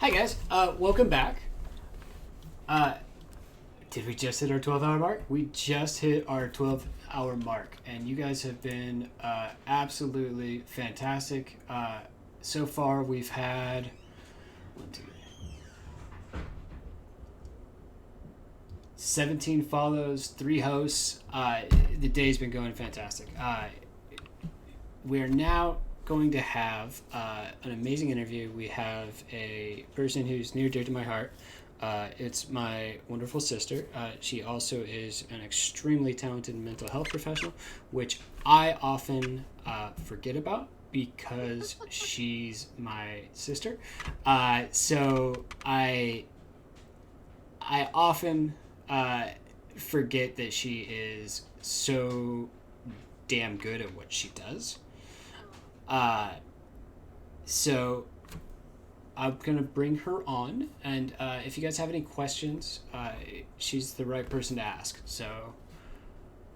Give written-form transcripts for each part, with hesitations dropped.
Hi guys, welcome back. Did we just hit our 12-hour mark? We just hit our 12-hour mark, and you guys have been absolutely fantastic. So far, we've had 17 follows, 3 hosts. The day's been going fantastic. We're now going to have an amazing interview. We have a person who's near dear to my heart. It's my wonderful sister. She also is an extremely talented mental health professional, which I often forget about because she's my sister. So I often forget that she is so damn good at what she does. So I'm going to bring her on, and if you guys have any questions, she's the right person to ask. So,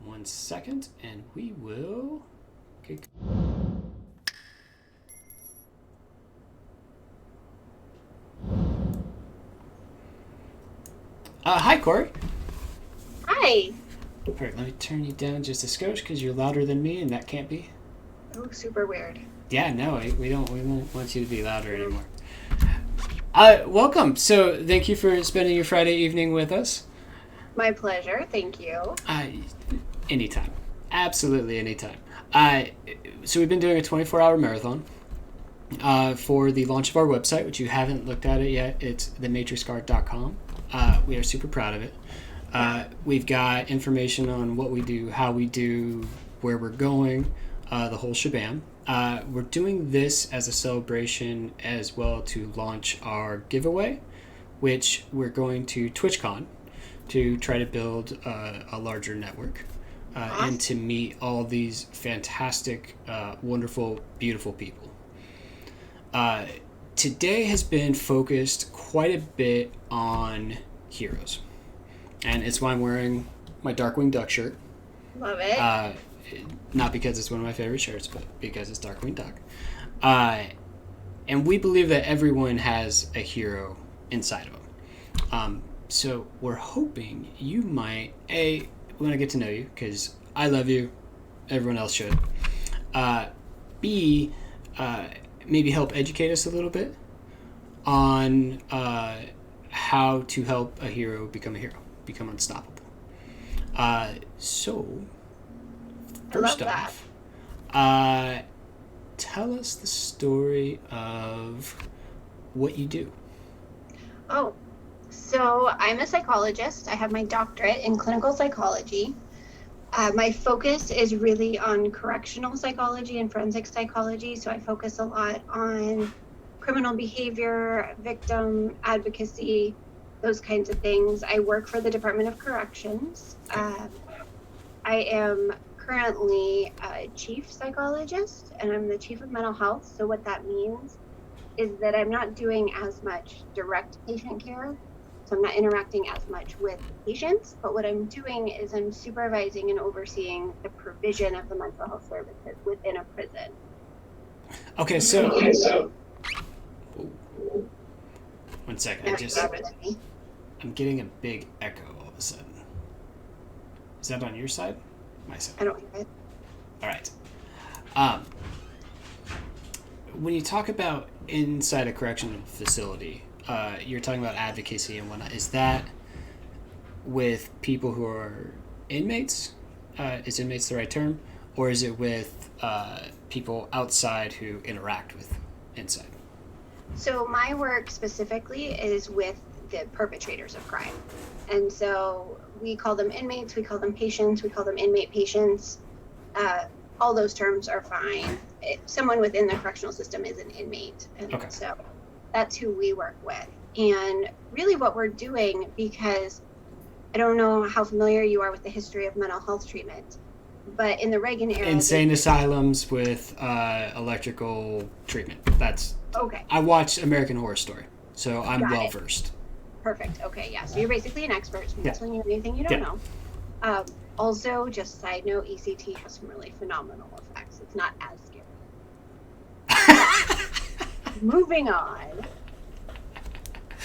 1 second, and we will... Okay. Hi, Corey. Hi. All right, let me turn you down just a skosh because you're louder than me, and that can't be. Oh, super weird. Yeah, no, we won't want you to be louder anymore. Welcome. So, thank you for spending your Friday evening with us. My pleasure. Thank you. Anytime. Absolutely anytime. So, we've been doing a 24-hour marathon for the launch of our website, which you haven't looked at it yet. It's thematrixguard.com. We are super proud of it. We've got information on what we do, how we do, where we're going, the whole shebang. We're doing this as a celebration as well to launch our giveaway, which we're going to TwitchCon to try to build a larger network and to meet all these fantastic, wonderful, beautiful people. Today has been focused quite a bit on heroes, and it's why I'm wearing my Darkwing Duck shirt. Love it. Not because it's one of my favorite shirts, but because it's Darkwing Duck. And we believe that everyone has a hero inside of them. So we're hoping you might, we want to get to know you because I love you. Everyone else should. B, maybe help educate us a little bit on how to help a hero, become unstoppable. So... First off, tell us the story of what you do. Oh, so I'm a psychologist. I have my doctorate in clinical psychology. My focus is really on correctional psychology and forensic psychology. So I focus a lot on criminal behavior, victim advocacy, those kinds of things. I work for the Department of Corrections. I am currently a chief psychologist, and I'm the chief of mental health. So what that means is that I'm not doing as much direct patient care. So I'm not interacting as much with patients, but what I'm doing is I'm supervising and overseeing the provision of the mental health services within a prison. Okay, so 1 second. I'm getting a big echo all of a sudden. Is that on your side? My side. I don't hear it. All right. When you talk about inside a correctional facility, you're talking about advocacy and whatnot. Is that with people who are inmates? Is inmates the right term? Or is it with people outside who interact with inside? So my work specifically is with the perpetrators of crime. And so we call them inmates, we call them patients, we call them inmate patients. All those terms are fine. Someone within the correctional system is an inmate. And Okay. So that's who we work with. And really what we're doing, because I don't know how familiar you are with the history of mental health treatment, but in the Reagan era... Insane asylums with electrical treatment. That's... Okay. I watched American Horror Story, so I'm well-versed. Perfect. Okay, yeah. So you're basically an expert. So I'm not telling you anything you don't know. Also, just side note, ECT has some really phenomenal effects. It's not as scary. Moving on.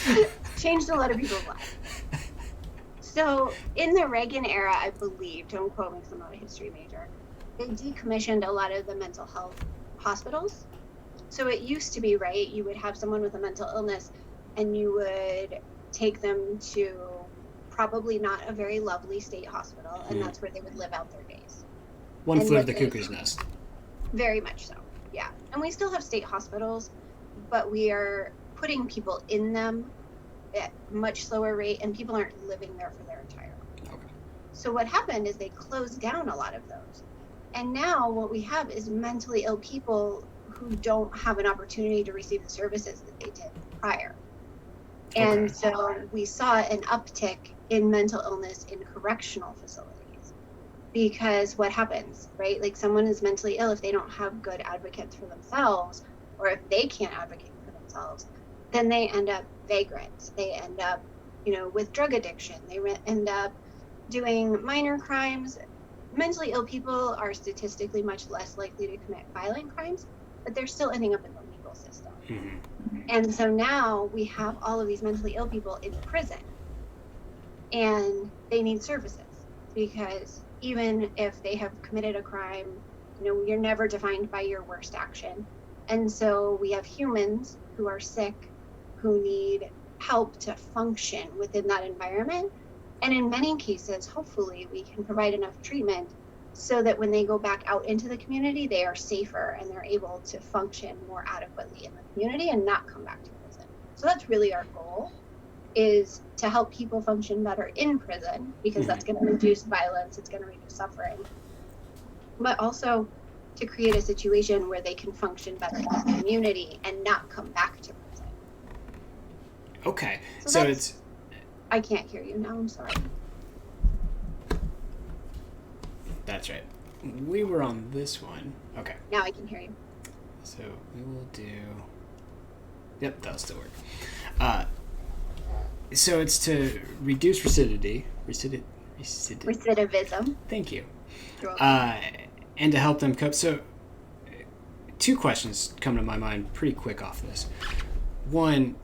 It's changed a lot of people's lives. So in the Reagan era, I believe, don't quote me because I'm not a history major, they decommissioned a lot of the mental health hospitals. So it used to be, right, you would have someone with a mental illness and you would take them to probably not a very lovely state hospital, and that's where they would live out their days. One And flew what of the they- cuckoo's nest. Very much so, yeah. And we still have state hospitals, but we are putting people in them at much slower rate, and people aren't living there for their entire life. Okay. So what happened is they closed down a lot of those. And now what we have is mentally ill people who don't have an opportunity to receive the services that they did prior. And Okay. so we saw an uptick in mental illness in correctional facilities. Because what happens, right? Like someone is mentally ill if they don't have good advocates for themselves, or if they can't advocate for themselves, then they end up vagrants. They end up, with drug addiction. They end up doing minor crimes. Mentally ill people are statistically much less likely to commit violent crimes, but they're still ending up in the legal system. Mm-hmm. And so now we have all of these mentally ill people in prison, and they need services, because even if they have committed a crime, you're never defined by your worst action. And so we have humans who are sick, who need help to function within that environment. And in many cases, hopefully, we can provide enough treatment so that when they go back out into the community, they are safer and they're able to function more adequately in the community and not come back to prison. So that's really our goal, is to help people function better in prison, because that's going to reduce violence, it's going to reduce suffering, but also to create a situation where they can function better in the community and not come back to prison. Okay. So it's... I can't hear you now, I'm sorry. That's right. We were on this one. Okay. Now I can hear you. So we will do... Yep, that'll still work. So it's to reduce Recidivism. Thank you. And to help them cope. So two questions come to my mind pretty quick off this. One,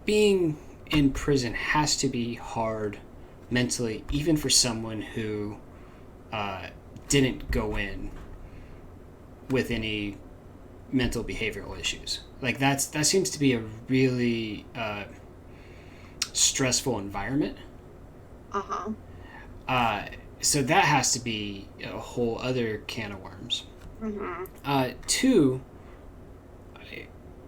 being in prison has to be hard mentally, even for someone who didn't go in with any mental behavioral issues. Like that seems to be a really stressful environment. So that has to be a whole other can of worms. Two,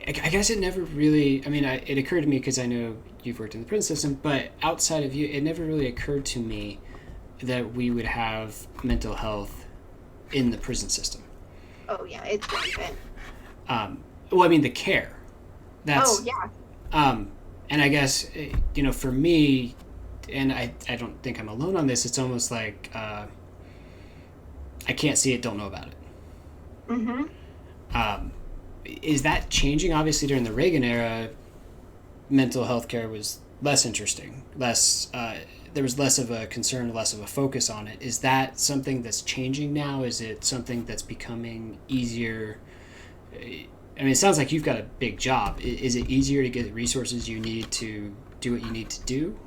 I guess it never really, it occurred to me because I know you've worked in the prison system, but outside of you, it never really occurred to me that we would have mental health in the prison system. Oh yeah, it's rampant. The care. That's, and I guess, for me, and I don't think I'm alone on this, it's almost like I can't see it, don't know about it. Is that changing? Obviously, during the Reagan era, mental health care was less interesting. There was less of a concern, less of a focus on it. Is that something that's changing now? Is it something that's becoming easier? It sounds like you've got a big job. Is it easier to get the resources you need to do what you need to do?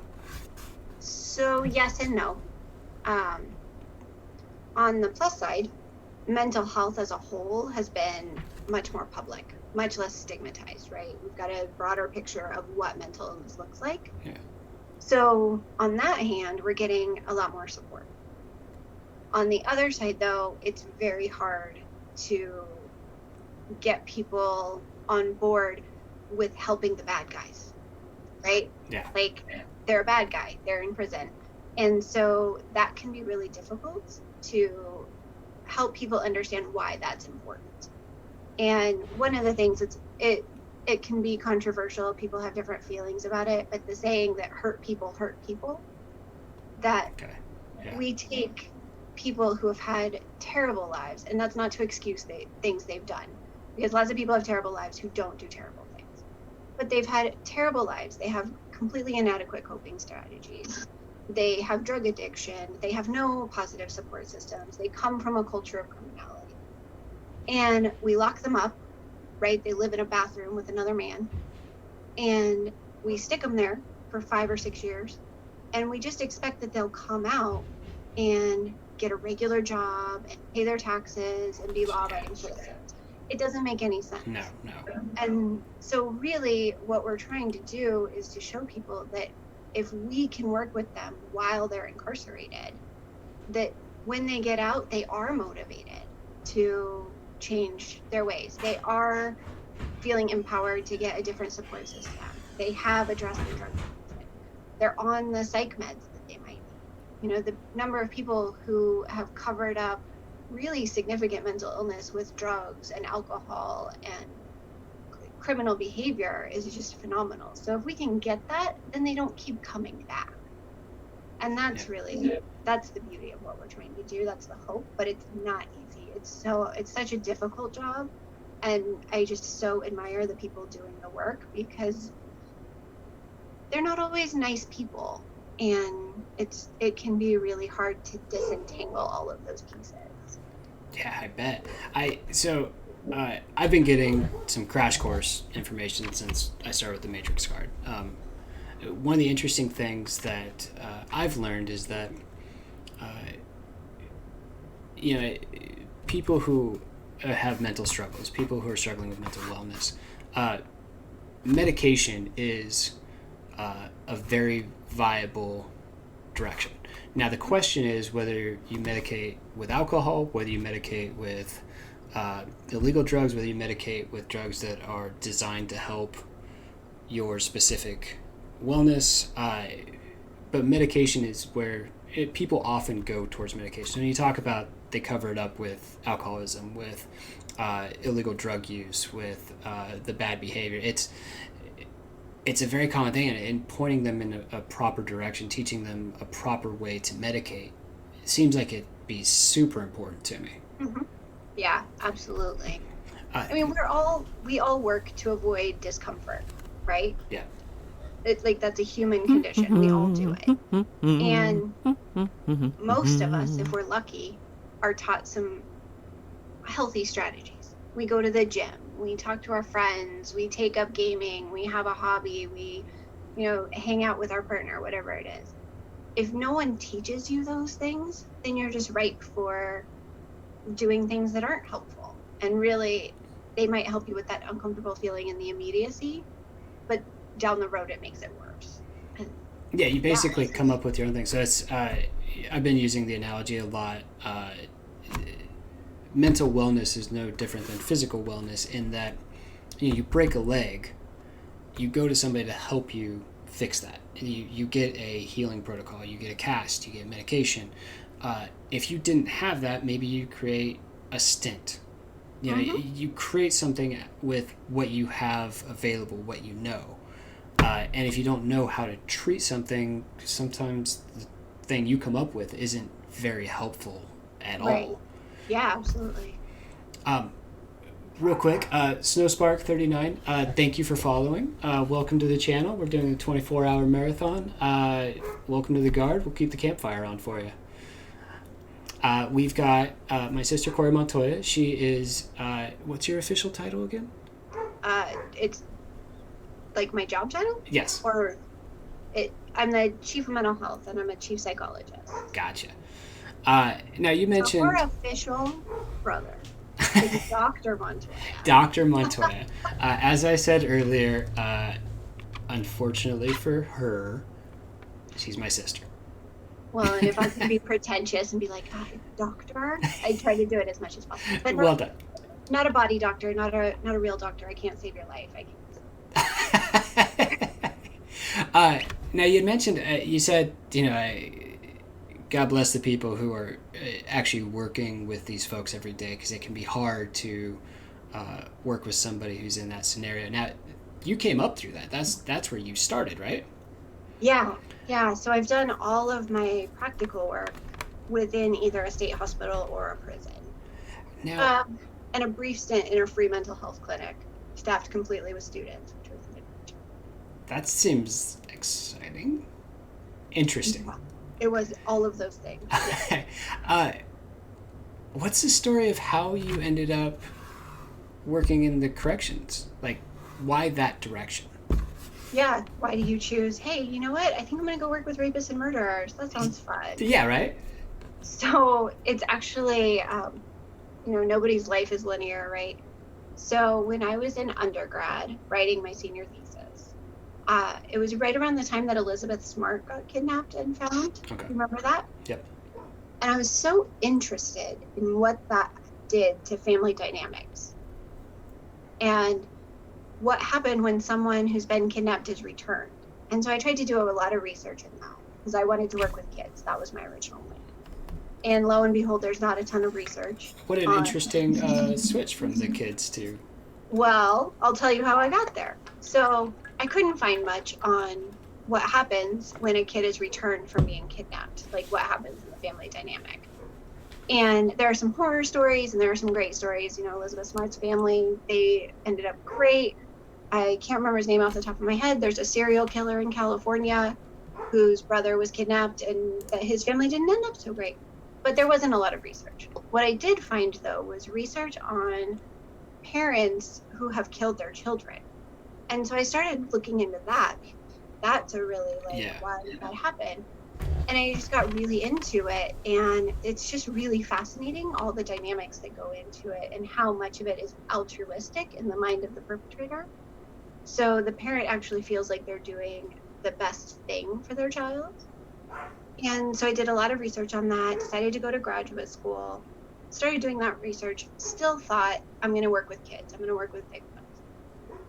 So yes and no. On the plus side, mental health as a whole has been much more public, much less stigmatized, right? We've got a broader picture of what mental illness looks like. Yeah. So on that hand, we're getting a lot more support. On the other side, though, it's very hard to get people on board with helping the bad guys, right? Yeah. Like, they're a bad guy, they're in prison. And so that can be really difficult to help people understand why that's important. And one of the things, it can be controversial, people have different feelings about it, but the saying that hurt people, that we take people who have had terrible lives, and that's not to excuse things they've done, because lots of people have terrible lives who don't do terrible things, but they've had terrible lives, they have completely inadequate coping strategies, They have drug addiction. They have no positive support systems. They come from a culture of criminality. And we lock them up, right? They live in a bathroom with another man. And we stick them there for 5 or 6 years. And we just expect that they'll come out and get a regular job and pay their taxes and be law-abiding citizens. It doesn't make any sense. No. And so really what we're trying to do is to show people that if we can work with them while they're incarcerated, that when they get out, they are motivated to change their ways. They are feeling empowered to get a different support system. They have addressed their drug addiction. They're on the psych meds that they might need. The number of people who have covered up really significant mental illness with drugs and alcohol and criminal behavior is just phenomenal. So if we can get that, then they don't keep coming back. And that's that's the beauty of what we're trying to do. That's the hope, but it's not easy. It's such a difficult job. And I just so admire the people doing the work because they're not always nice people. And it can be really hard to disentangle all of those pieces. Yeah, I bet. I've been getting some crash course information since I started with the Matrix card. One of the interesting things that I've learned is that, people who have mental struggles, people who are struggling with mental wellness, medication is a very viable direction. Now, the question is whether you medicate with alcohol, whether you medicate with illegal drugs, whether you medicate with drugs that are designed to help your specific wellness. But medication is where people often go towards medication. When you talk about they cover it up with alcoholism, with illegal drug use, with the bad behavior. It's a very common thing, and pointing them in a proper direction, teaching them a proper way to medicate, it seems like it'd be super important to me. Mm-hmm. Yeah, absolutely. I mean, we all work to avoid discomfort, right? Yeah. It's like that's a human condition. We all do it. And most of us, if we're lucky, are taught some healthy strategies. We go to the gym, we talk to our friends, we take up gaming, we have a hobby, we hang out with our partner, whatever it is. If no one teaches you those things, then you're just ripe for doing things that aren't helpful. And really, they might help you with that uncomfortable feeling in the immediacy, but down the road it makes it worse. Yeah, you basically come up with your own thing. So it's I've been using the analogy a lot. Mental wellness is no different than physical wellness in that you break a leg, you go to somebody to help you fix that. You get a healing protocol, you get a cast, you get medication. If you didn't have that, maybe you create a stint. You create something with what you have available, what you know. And if you don't know how to treat something, sometimes the thing you come up with isn't very helpful at all. Yeah, absolutely. Real quick, Snowspark39, thank you for following. Welcome to the channel. We're doing a 24-hour marathon. Welcome to the Guard. We'll keep the campfire on for you. We've got my sister, Corey Montoya. She is, what's your official title again? It's like my job title? Yes. I'm the chief of mental health, and I'm a chief psychologist. Gotcha. Now you mentioned... So her official brother is Dr. Montoya. Dr. Montoya. As I said earlier, unfortunately for her, she's my sister. Well, and if I could be pretentious and be like, doctor, I try to do it as much as possible. But well done. Not a body doctor, not a real doctor. I can't save your life. Now you mentioned, you said, God bless the people who are actually working with these folks every day, because it can be hard to work with somebody who's in that scenario. Now, you came up through that. That's where you started, right? Yeah. So I've done all of my practical work within either a state hospital or a prison. Now, and a brief stint in a free mental health clinic, staffed completely with students, which was an adventure. That seems exciting. Interesting. It was all of those things. Yes. What's the story of how you ended up working in the corrections? Like, why that direction? Yeah. Why do you choose? Hey, you know what? I think I'm gonna go work with rapists and murderers. That sounds fun. Yeah, right? So it's actually, nobody's life is linear, right? So when I was in undergrad writing my senior thesis, it was right around the time that Elizabeth Smart got kidnapped and found. Okay. You remember that? Yep. And I was so interested in what that did to family dynamics and what happened when someone who's been kidnapped is returned. And so I tried to do a lot of research in that because I wanted to work with kids. That was my original plan. And lo and behold, there's not a ton of research. What an interesting switch from the kids to. Well, I'll tell you how I got there. So I couldn't find much on what happens when a kid is returned from being kidnapped, like what happens in the family dynamic. And there are some horror stories and there are some great stories. Elizabeth Smart's family, they ended up great. I can't remember his name off the top of my head. There's a serial killer in California whose brother was kidnapped and that his family didn't end up so great. But there wasn't a lot of research. What I did find, though, was research on parents who have killed their children. And so I started looking into that. That's a really, why did that happen? And I just got really into it. And it's just really fascinating, all the dynamics that go into it and how much of it is altruistic in the mind of the perpetrator. So the parent actually feels like they're doing the best thing for their child. And so I did a lot of research on that, decided to go to graduate school, started doing that research, still thought I'm going to work with kids. I'm going to work with victims.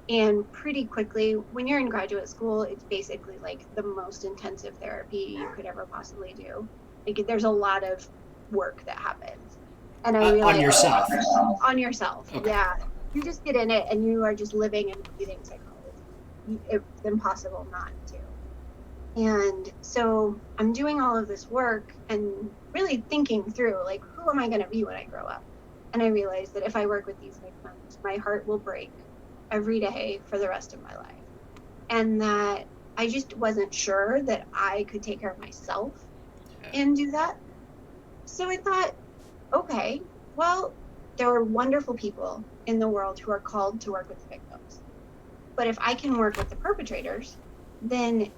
And pretty quickly, when you're in graduate school, it's basically like the most intensive therapy you could ever possibly do. Like there's a lot of work that happens. And I realized on yourself. On yourself. Okay. Yeah. You just get in it and you are just living and breathing psychology. It's impossible not to. And so I'm doing all of this work and really thinking through, like, who am I going to be when I grow up? And I realized that if I work with these victims, my heart will break every day for the rest of my life. And that I just wasn't sure that I could take care of myself and do that. So I thought, okay, well, there are wonderful people in the world who are called to work with the victims. But if I can work with the perpetrators, then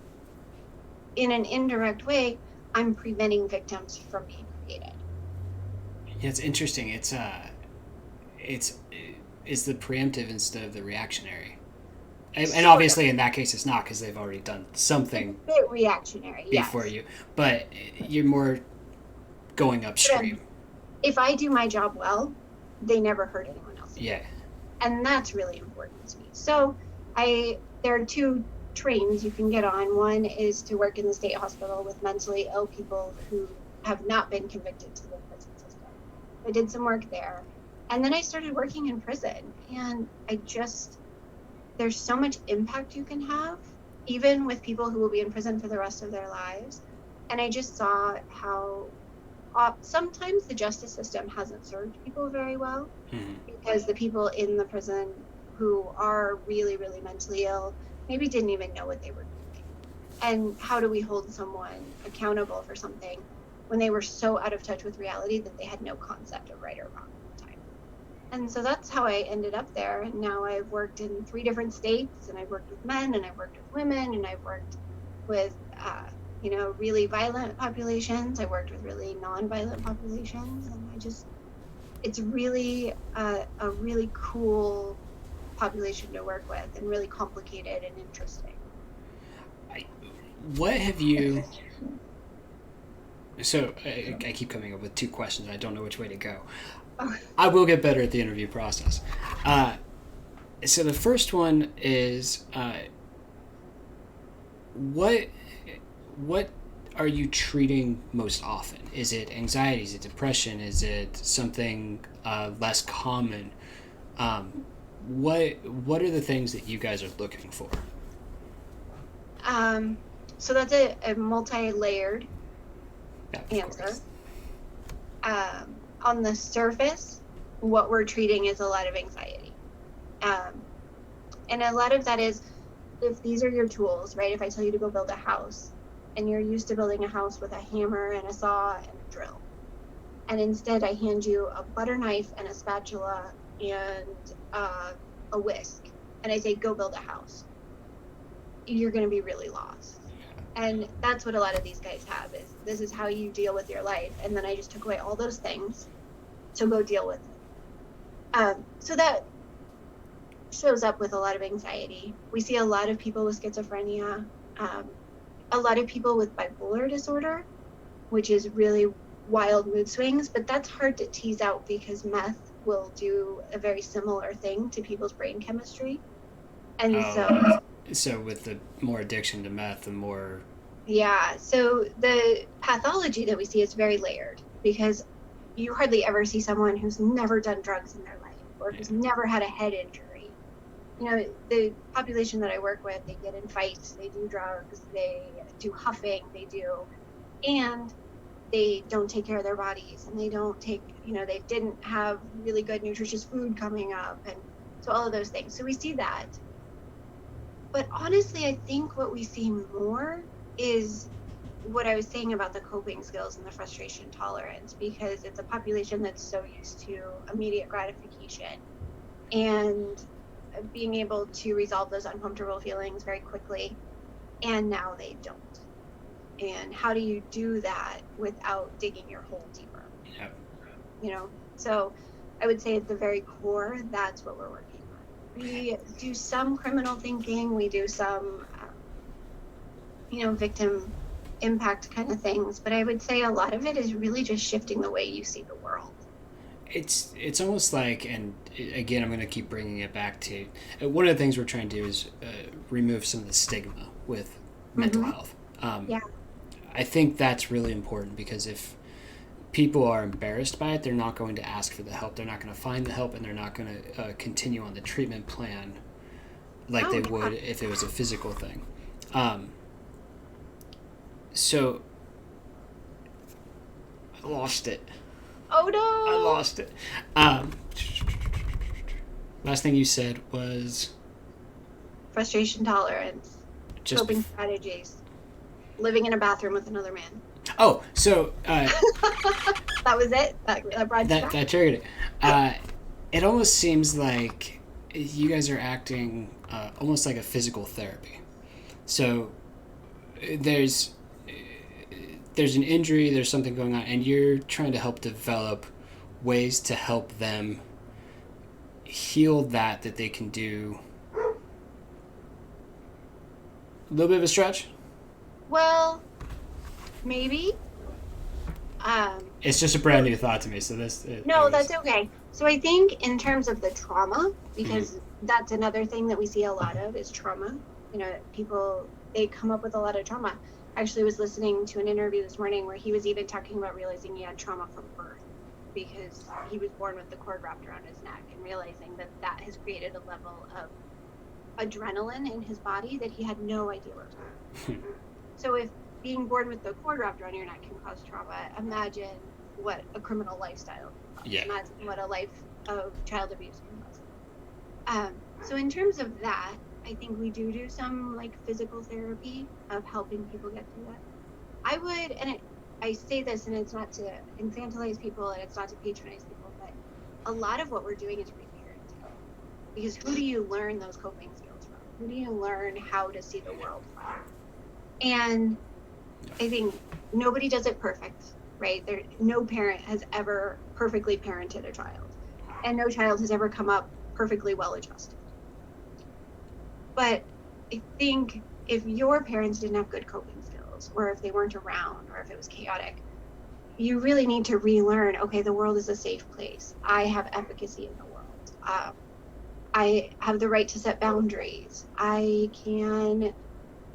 in an indirect way, I'm preventing victims from being created. Yeah, it's interesting. It's the preemptive instead of the reactionary. And obviously in that case it's not because they've already done something it's a bit reactionary before you. But you're more going upstream. If I do my job well, they never hurt anyone else. Yeah. And that's really important to me. So there are two trains you can get on. One is to work in the state hospital with mentally ill people who have not been convicted to the prison system. I did some work there. And then I started working in prison. And there's so much impact you can have, even with people who will be in prison for the rest of their lives. And I just saw how sometimes the justice system hasn't served people very well because the people in the prison who are really, really mentally ill maybe didn't even know what they were doing. And how do we hold someone accountable for something when they were so out of touch with reality that they had no concept of right or wrong at the time? And so that's how I ended up there. And now I've worked in 3 different states, and I've worked with men, and I've worked with women, and I've worked with really violent populations. I worked with really non-violent populations, and it's really a really cool population to work with, and really complicated and interesting. What have you... So I keep coming up with 2 questions. I don't know which way to go. Oh. I will get better at the interview process. So the first one is, what are you treating most often? Is it anxiety? Is it depression? Is it something less common? What are the things that you guys are looking for? So that's a multi-layered answer. On the surface, what we're treating is a lot of anxiety. And a lot of that is, if these are your tools, right? If I tell you to go build a house, and you're used to building a house with a hammer and a saw and a drill. And instead I hand you a butter knife and a spatula and a whisk, and I say, go build a house. You're going to be really lost. And that's what a lot of these guys have, is this is how you deal with your life. And then I just took away all those things, so go deal with it. So that shows up with a lot of anxiety. We see a lot of people with schizophrenia, a lot of people with bipolar disorder, which is really wild mood swings, but that's hard to tease out because meth will do a very similar thing to people's brain chemistry. And so with the more addiction to meth, the more... Yeah, so the pathology that we see is very layered, because you hardly ever see someone who's never done drugs in their life or who's never had a head injury. You know, the population that I work with, they get in fights, they do drugs, they do huffing, and they don't take care of their bodies, and they don't take, they didn't have really good nutritious food coming up, and so all of those things. So we see that. But honestly, I think what we see more is what I was saying about the coping skills and the frustration tolerance, because it's a population that's so used to immediate gratification and being able to resolve those uncomfortable feelings very quickly, and now they don't. And how do you do that without digging your hole deeper? Yep. So I would say at the very core, that's what we're working on. We do some criminal thinking, we do some victim impact kind of things, but I would say a lot of it is really just shifting the way you see the world. It's almost like, and again, I'm going to keep bringing it back to one of the things we're trying to do is remove some of the stigma with mental health. I think that's really important, because if people are embarrassed by it, they're not going to ask for the help, they're not going to find the help, and they're not going to continue on the treatment plan like they would if it was a physical thing. So I lost it. Oh no! I lost it. Last thing you said was frustration tolerance, coping strategies, living in a bathroom with another man. Oh, so that was it. That triggered it. It almost seems like you guys are acting almost like a physical therapy. So there's an injury, there's something going on, and you're trying to help develop ways to help them heal that they can do. A little bit of a stretch? Well, maybe. It's just a brand new thought to me, so that's okay. So I think in terms of the trauma, because that's another thing that we see a lot of is trauma. People, they come up with a lot of trauma. I actually was listening to an interview this morning where he was even talking about realizing he had trauma from birth, because he was born with the cord wrapped around his neck, and realizing that has created a level of adrenaline in his body that he had no idea what was going on. So if being born with the cord wrapped around your neck can cause trauma, imagine what a criminal lifestyle can cause. Yeah. Imagine what a life of child abuse can cause. So in terms of that, I think we do some physical therapy of helping people get through that. I would, and I say this, and it's not to infantilize people and it's not to patronize people, but a lot of what we're doing is reparenting. Because who do you learn those coping skills from? Who do you learn how to see the world from? And I think nobody does it perfect, right? No parent has ever perfectly parented a child, and no child has ever come up perfectly well-adjusted. But I think if your parents didn't have good coping skills, or if they weren't around, or if it was chaotic, you really need to relearn, okay, the world is a safe place. I have efficacy in the world. I have the right to set boundaries. I can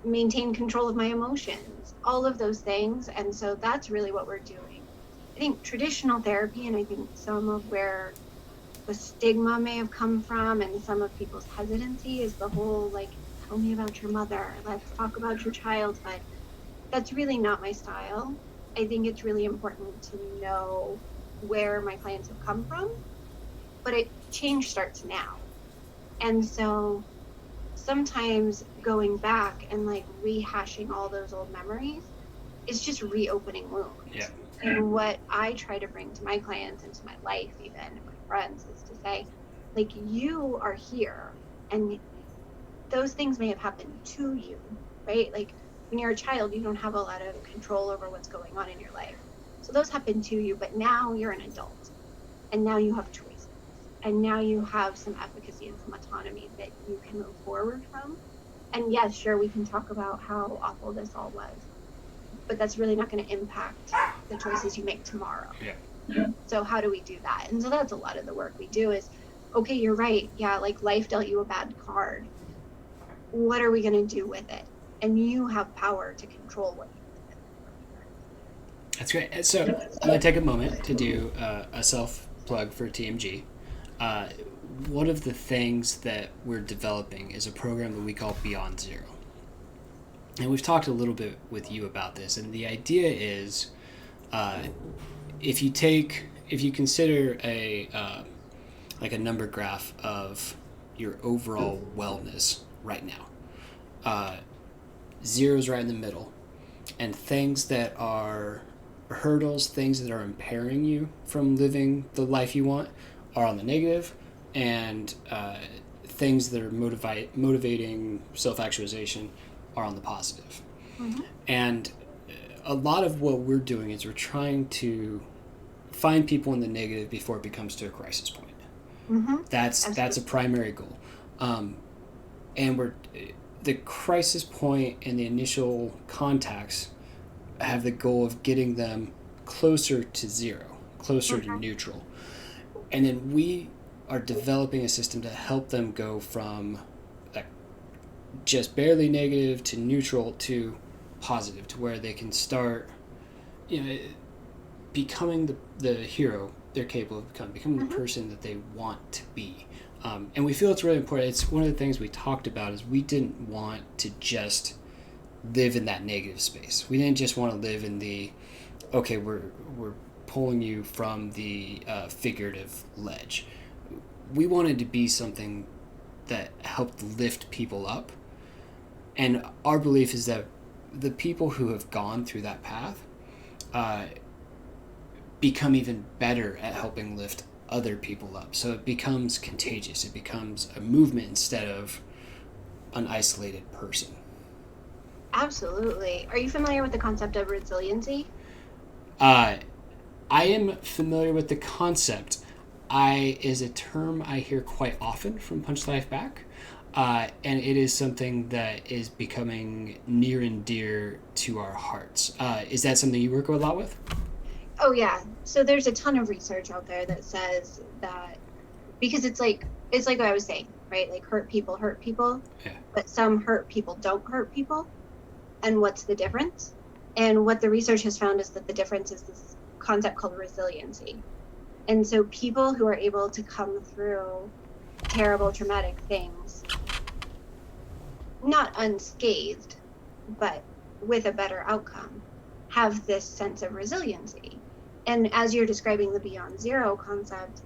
maintain control of my emotions, all of those things. And so that's really what we're doing. I think traditional therapy, and I think some of where the stigma may have come from and some of people's hesitancy, is the whole tell me about your mother, let's talk about your childhood. That's really not my style. I think it's really important to know where my clients have come from, but change starts now. And so sometimes going back and rehashing all those old memories it's just reopening wounds. Yeah. And what I try to bring to my clients and to my life, even and my friends, is to say, like, you are here, and those things may have happened to you, right? Like when you're a child, you don't have a lot of control over what's going on in your life. So those happen to you, but now you're an adult, and now you have choices, and now you have some efficacy and some autonomy that you can move forward from. And yes, sure, we can talk about how awful this all was, but that's really not going to impact the choices you make tomorrow. Yeah. So how do we do that? And so that's a lot of the work we do is, okay, you're right. Yeah, like life dealt you a bad card. What are we going to do with it? And you have power to control what you do with it. That's great. So I'm going to take a moment to do a self plug for TMG. One of the things that we're developing is a program that we call Beyond Zero. And we've talked a little bit with you about this. And the idea is if you consider like a number graph of your overall wellness right now, zero's right in the middle, and things that are hurdles, things that are impairing you from living the life you want, are on the negative, and things that are motivating self-actualization are on the positive. Mm-hmm. And a lot of what we're doing is we're trying to find people in the negative before it becomes to a crisis point. Mm-hmm. That's a primary goal. And the crisis point and the initial contacts have the goal of getting them closer to zero, closer to neutral. And then we are developing a system to help them go from like just barely negative to neutral to positive, to where they can start, becoming the hero they're capable of becoming the person that they want to be. And we feel it's really important. It's one of the things we talked about is we didn't want to just live in that negative space. We didn't just want to live in the, okay, we're pulling you from the figurative ledge. We wanted to be something that helped lift people up. And our belief is that the people who have gone through that path become even better at helping lift other people up. So it becomes contagious. It becomes a movement instead of an isolated person. Absolutely. Are you familiar with the concept of resiliency? I am familiar with the concept. Is a term I hear quite often from Punch Life Back. And it is something that is becoming near and dear to our hearts. Is that something you work a lot with? Oh yeah. So there's a ton of research out there that says that, because it's like what I was saying, right? Like hurt people, yeah. But some hurt people don't hurt people. And what's the difference? And what the research has found is that the difference is this concept called resiliency. And so people who are able to come through terrible, traumatic things, not unscathed, but with a better outcome, have this sense of resiliency. And as you're describing the Beyond Zero concept,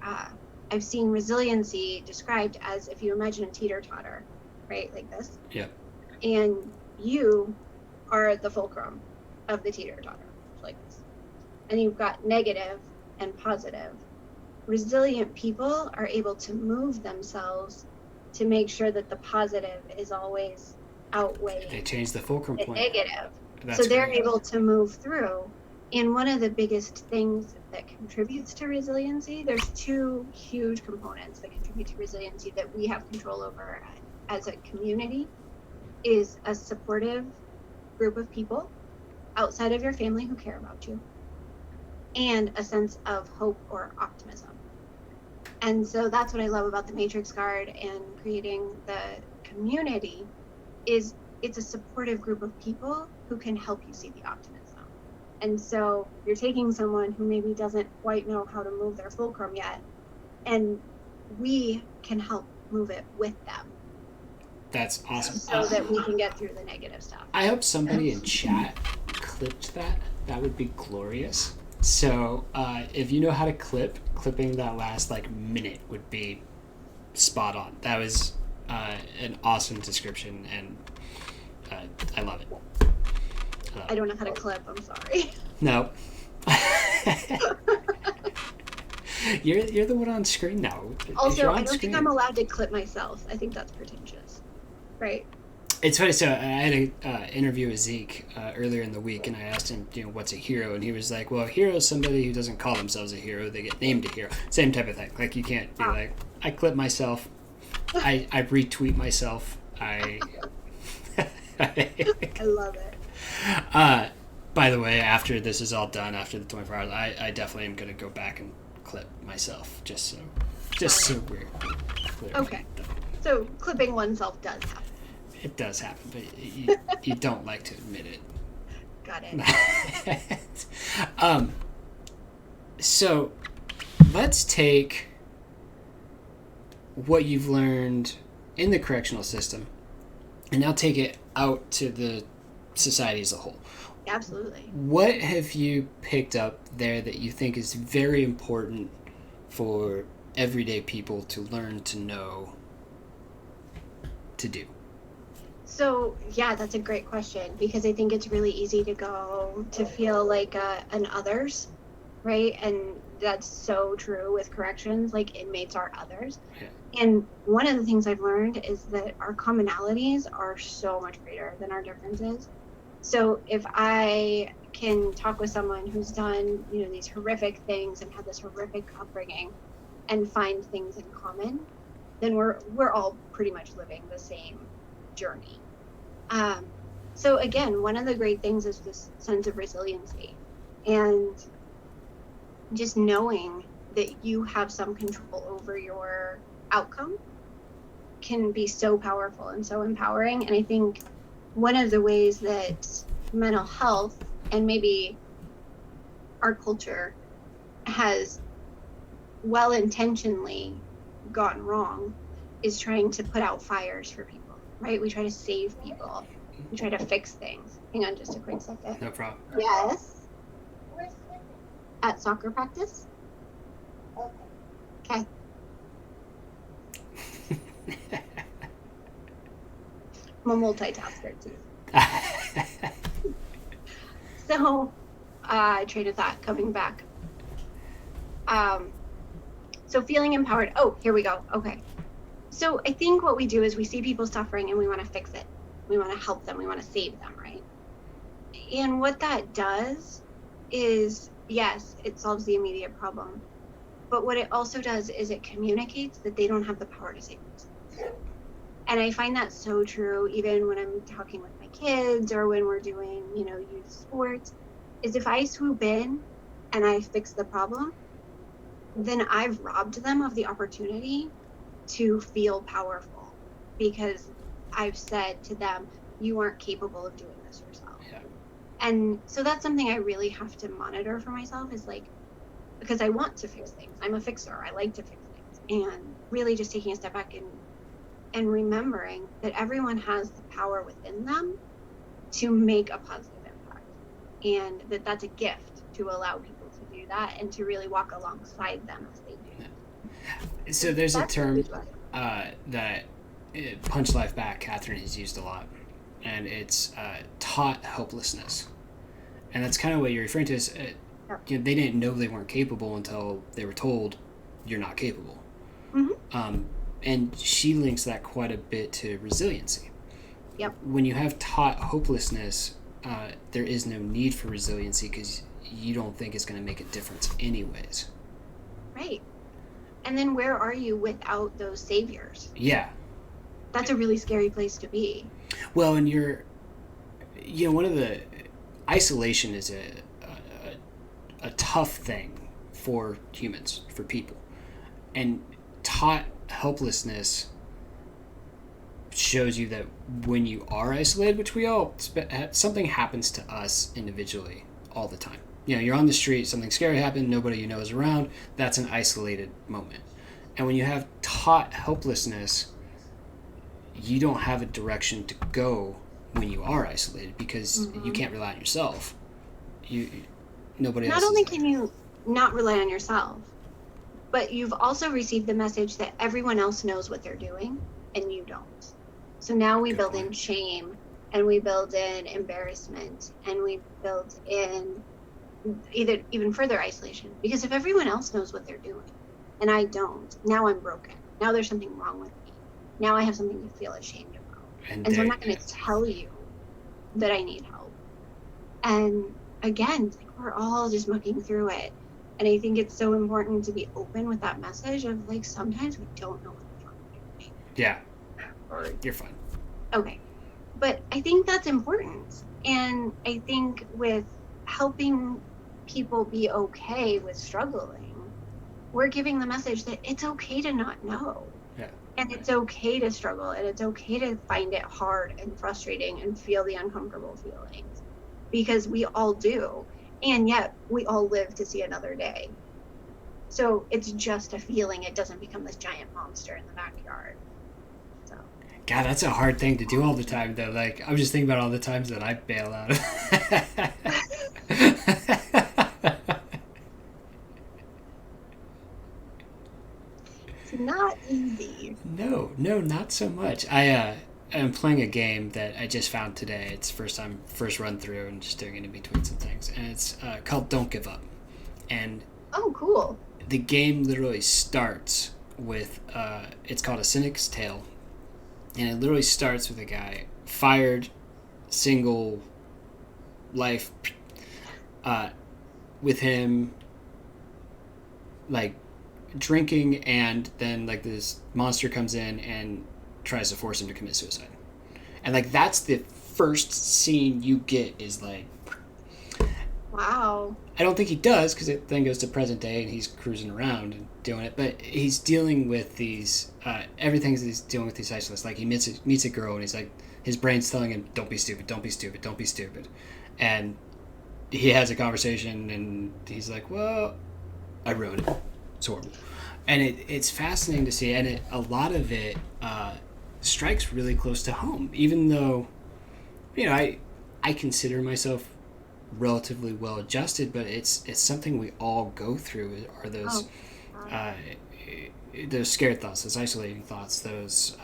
I've seen resiliency described as if you imagine a teeter-totter, right, like this. Yeah. And you are the fulcrum of the teeter-totter, like this. And you've got negative and positive. Resilient people are able to move themselves to make sure that the positive is always outweighing They change the fulcrum point. Negative. That's so they're great. able to move through. And one of the biggest things that contributes to resiliency, there's two huge components that contribute to resiliency that we have control over as a community, is a supportive group of people outside of your family who care about you, and a sense of hope or optimism. And so that's what I love about the Matrix Guard and creating the community, is it's a supportive group of people who can help you see the optimism. And so you're taking someone who maybe doesn't quite know how to move their fulcrum yet, and we can help move it with them. That's awesome. So that we can get through the negative stuff. I hope somebody in chat clipped that. That would be glorious. So if you know how to clipping that last minute would be spot on. That was an awesome description, and I love it. I don't know how to clip. I'm sorry. No. You're the one on screen now. Also, I don't think I'm allowed to clip myself. I think that's pretentious, right? It's funny. So I had an interview with Zeke earlier in the week, and I asked him, what's a hero? And he was like, well, a hero is somebody who doesn't call themselves a hero. They get named a hero. Same type of thing. Like, you can't be like, I clip myself. I retweet myself. I love it. By the way, after this is all done, after the 24 hours, I definitely am going to go back and clip myself, just so we're clear. Okay. So clipping oneself does happen. It does happen, but you don't like to admit it. Got it. So let's take what you've learned in the correctional system and now take it out to the society as a whole. Absolutely. What have you picked up there that you think is very important for everyday people to learn, to know, to do? So, yeah, that's a great question, because I think it's really easy to feel like an others, right? And that's so true with corrections, like inmates are others. Yeah. And one of the things I've learned is that our commonalities are so much greater than our differences. So if I can talk with someone who's done, these horrific things and had this horrific upbringing and find things in common, then we're all pretty much living the same journey. So again, one of the great things is this sense of resiliency, and just knowing that you have some control over your outcome can be so powerful and so empowering. And I think one of the ways that mental health and maybe our culture has well-intentionally gone wrong is trying to put out fires for people. Right? We try to save people. We try to fix things. Hang on just a quick second. No problem. Yes. At soccer practice? Okay. I'm a multitasker too. So, train of thought, coming back. So feeling empowered. Oh, here we go. Okay. So I think what we do is we see people suffering and we want to fix it. We want to help them. We want to save them, right? And what that does is, yes, it solves the immediate problem. But what it also does is it communicates that they don't have the power to save themselves. And I find that so true even when I'm talking with my kids or when we're doing, youth sports, is if I swoop in and I fix the problem, then I've robbed them of the opportunity to feel powerful, because I've said to them, you aren't capable of doing this yourself. Yeah. And so that's something I really have to monitor for myself, is like, because I want to fix things. I'm a fixer. I like to fix things. And really just taking a step back and remembering that everyone has the power within them to make a positive impact. And that's a gift to allow people to do that and to really walk alongside them as they do. Yeah. So there's a term that Punch Life Back, Catherine has used a lot, and it's taught helplessness. And that's kind of what you're referring to. Is, they didn't know they weren't capable until they were told, you're not capable. Mm-hmm. And she links that quite a bit to resiliency. Yep. When you have taught hopelessness, there is no need for resiliency because you don't think it's going to make a difference anyways. Right. And then where are you without those saviors? Yeah. That's a really scary place to be. Well, and one of the isolation is a tough thing for humans, for people. And taught helplessness shows you that when you are isolated, which we all, something happens to us individually all the time. You're on the street, something scary happened, nobody you know is around. That's an isolated moment. And when you have taught helplessness, you don't have a direction to go when you are isolated because you can't rely on yourself. Nobody else. Not only can you not rely on yourself, but you've also received the message that everyone else knows what they're doing and you don't. So now we build in shame and we build in embarrassment, and we build in either even further isolation. Because if everyone else knows what they're doing and I don't, now I'm broken. Now there's something wrong with me. Now I have something to feel ashamed about. And so I'm not going to tell you that I need help. And again, like, we're all just mucking through it. And I think it's so important to be open with that message of, like, sometimes we don't know what the fuck we're doing. Yeah. Or, You're fine. okay. But I think that's important. And I think with helping people be okay with struggling, we're giving the message that it's okay to not know. Yeah. And it's okay to struggle, and it's okay to find it hard and frustrating and feel the uncomfortable feelings, because we all do. And yet we all live to see another day. So it's just a feeling. It doesn't become this giant monster in the backyard. So. God, that's a hard thing to do all the time, though. Like, I'm just thinking about all the times that I bail out of. It's not easy. No, not so much. I'm playing a game that I just found today. It's first run through, and just doing it in between some things, and it's called Don't Give Up. And oh, cool. The game literally starts with it's called A Cynic's Tale, and it literally starts with a guy fired, single, life, with him like drinking, and then like this monster comes in and tries to force him to commit suicide. And like that's the first scene you get, is like, wow. I don't think he does, because it then goes to present day and he's cruising around and doing it, but he's dealing with these everything he's dealing with these isolates. Like he meets a girl, and he's like, his brain's telling him, don't be stupid, don't be stupid, don't be stupid. And he has a conversation, and he's like, well, I ruined it. It's horrible. And it's fascinating to see, and a lot of it strikes really close to home, even though, I consider myself relatively well adjusted, but it's something we all go through, are those scared thoughts, those isolating thoughts, those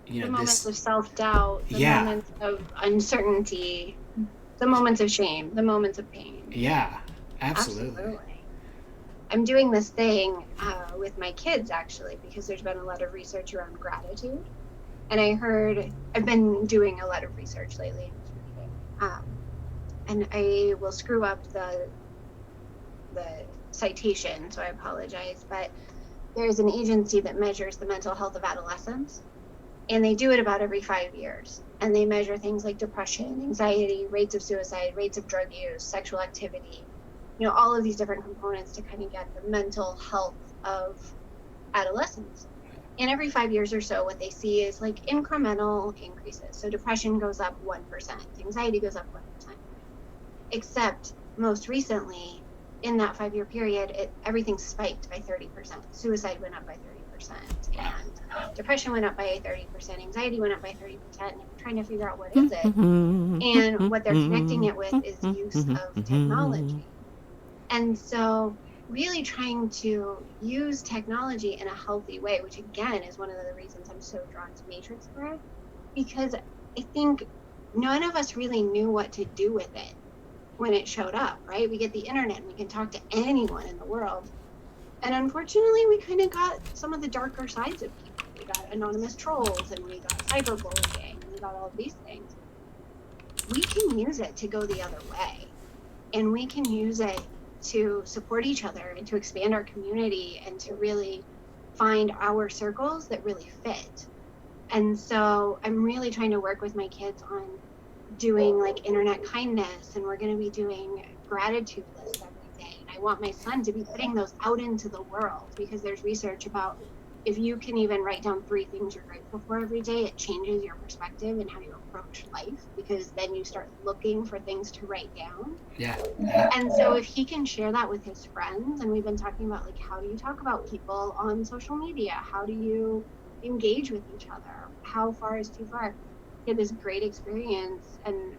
the moments of self-doubt, the moments of uncertainty, the moments of shame, the moments of pain. Yeah, absolutely. I'm doing this thing with my kids, actually, because there's been a lot of research around gratitude. And I've been doing a lot of research lately, and I will screw up the citation, so I apologize, but there's an agency that measures the mental health of adolescents, and they do it about every 5 years. And they measure things like depression, anxiety, rates of suicide, rates of drug use, sexual activity, all of these different components to kind of get the mental health of adolescents. And every 5 years or so, what they see is like incremental increases. So depression goes up 1%, anxiety goes up 1%. Except most recently, in that 5-year period, everything spiked by 30%. Suicide went up by 30%, and depression went up by 30%, anxiety went up by 30%, and we're trying to figure out what is it. And what they're connecting it with is use of technology. And so really trying to use technology in a healthy way, which again is one of the reasons I'm so drawn to Matrix Thread, because I think none of us really knew what to do with it when it showed up, right? We get the internet and we can talk to anyone in the world. And unfortunately, we kind of got some of the darker sides of people. We got anonymous trolls, and we got cyberbullying, and we got all of these things. We can use it to go the other way, and we can use it to support each other and to expand our community and to really find our circles that really fit. And so I'm really trying to work with my kids on doing like internet kindness, and we're going to be doing gratitude lists every day. And I want my son to be putting those out into the world, because there's research about if you can even write down 3 things you're grateful for every day, it changes your perspective and how you approach life, because then you start looking for things to write down. Yeah. And so if he can share that with his friends, and we've been talking about like, how do you talk about people on social media? How do you engage with each other? How far is too far? He had this great experience, and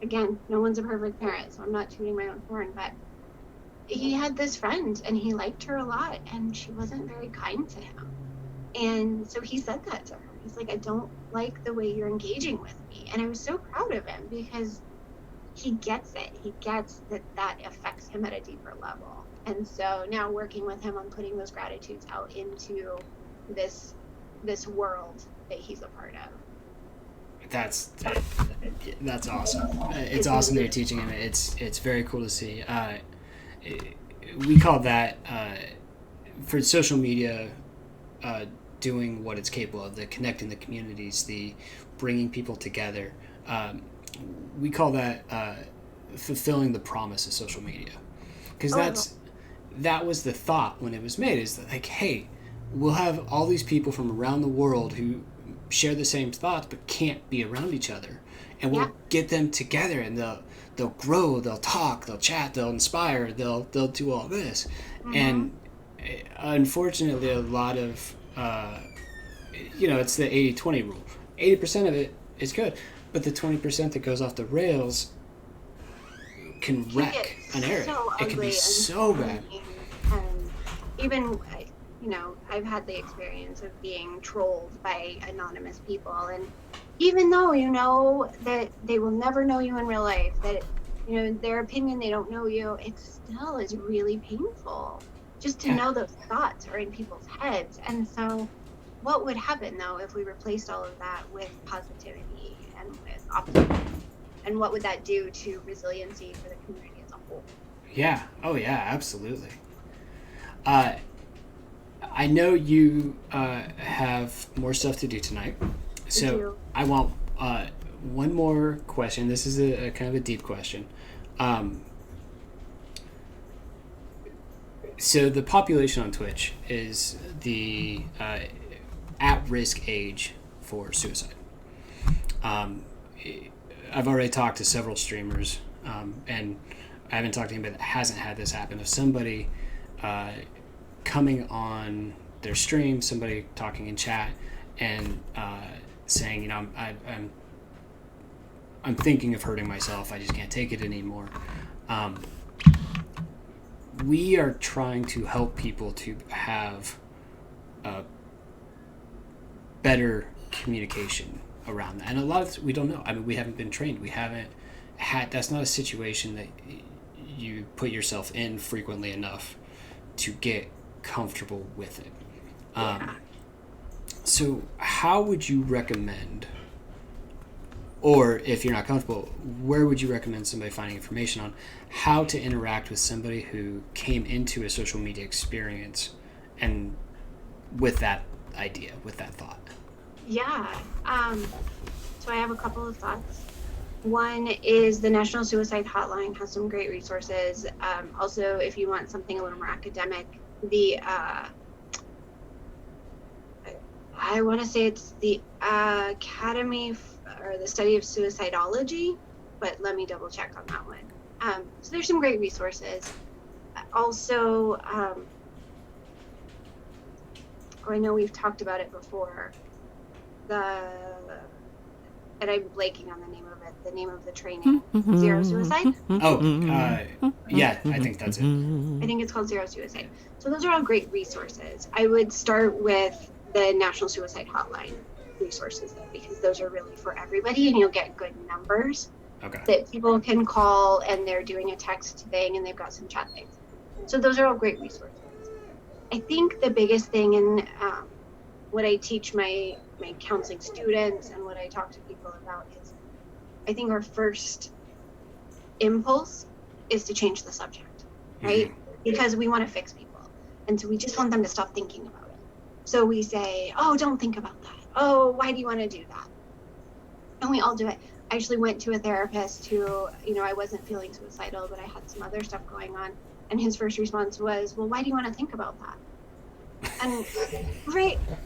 again, no one's a perfect parent, so I'm not tooting my own horn, but he had this friend and he liked her a lot, and she wasn't very kind to him. And so he said that to her. He's like, I don't like the way you're engaging with me. And I was so proud of him because he gets it. He gets that that affects him at a deeper level. And so now working with him on putting those gratitudes out into this world that he's a part of. That's awesome. It's awesome that you're teaching him. It's very cool to see. We call that for social media, doing what it's capable of, the connecting the communities, the bringing people together. We call that fulfilling the promise of social media, because that was the thought when it was made. Is like, hey, we'll have all these people from around the world who share the same thoughts but can't be around each other, and we'll get them together, and they'll grow, they'll talk, they'll chat, they'll inspire, they'll do all this. And unfortunately, a lot of it's the 80-20 rule. 80% of it is good, but the 20% that goes off the rails can wreck an area. It can be so bad. And even, I've had the experience of being trolled by anonymous people, and even though you know that they will never know you in real life, that their opinion, they don't know you, it still is really painful just to know those thoughts are in people's heads. And so what would happen though if we replaced all of that with positivity and with optimism? And what would that do to resiliency for the community as a whole? Yeah. Oh yeah, absolutely. I know you have more stuff to do tonight, so I want one more question. This is a kind of a deep question. So the population on Twitch is the at-risk age for suicide. I've already talked to several streamers, and I haven't talked to anybody that hasn't had this happen. Of somebody coming on their stream, somebody talking in chat, and saying, I'm thinking of hurting myself. I just can't take it anymore. We are trying to help people to have better communication around that, and a lot of we don't know. I mean, we haven't been trained. We haven't had. That's not a situation that you put yourself in frequently enough to get comfortable with it. So how would you recommend, or if you're not comfortable, where would you recommend somebody finding information on how to interact with somebody who came into a social media experience and with that idea, with that thought? Yeah. So I have a couple of thoughts. One is the National Suicide Hotline has some great resources. Also, if you want something a little more academic, the I want to say it's the Academy or the Study of Suicidology, but let me double check on that one. So there's some great resources. Also, I know we've talked about it before. And I'm blanking on the name of it. The name of the training, Zero Suicide. Yeah, I think that's it. I think it's called Zero Suicide. So those are all great resources. I would start with the National Suicide Hotline resources though, because those are really for everybody, and you'll get good numbers that people can call, and they're doing a text thing, and they've got some chat things. So those are all great resources. I think the biggest thing in what I teach my counseling students and what I talk to people about is, I think our first impulse is to change the subject, right? Because we want to fix people. And so we just want them to stop thinking about it. So we say, oh, don't think about that. Oh, why do you want to do that? And we all do it. I actually went to a therapist who, I wasn't feeling suicidal, but I had some other stuff going on. And his first response was, well, why do you want to think about that? And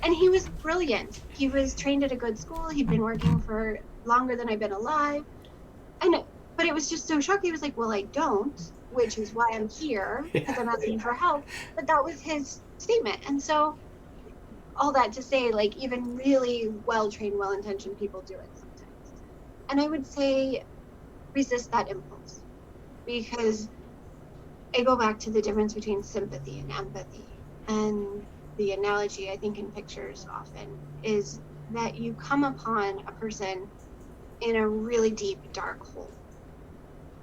and he was brilliant. He was trained at a good school. He'd been working for longer than I've been alive. But it was just so shocking. He was like, well, I don't, which is why I'm here, because I'm asking for help. But that was his statement. And so all that to say, like, even really well-trained, well-intentioned people do it sometimes. And I would say resist that impulse, because I go back to the difference between sympathy and empathy. And the analogy, I think, in pictures often is that you come upon a person in a really deep, dark hole.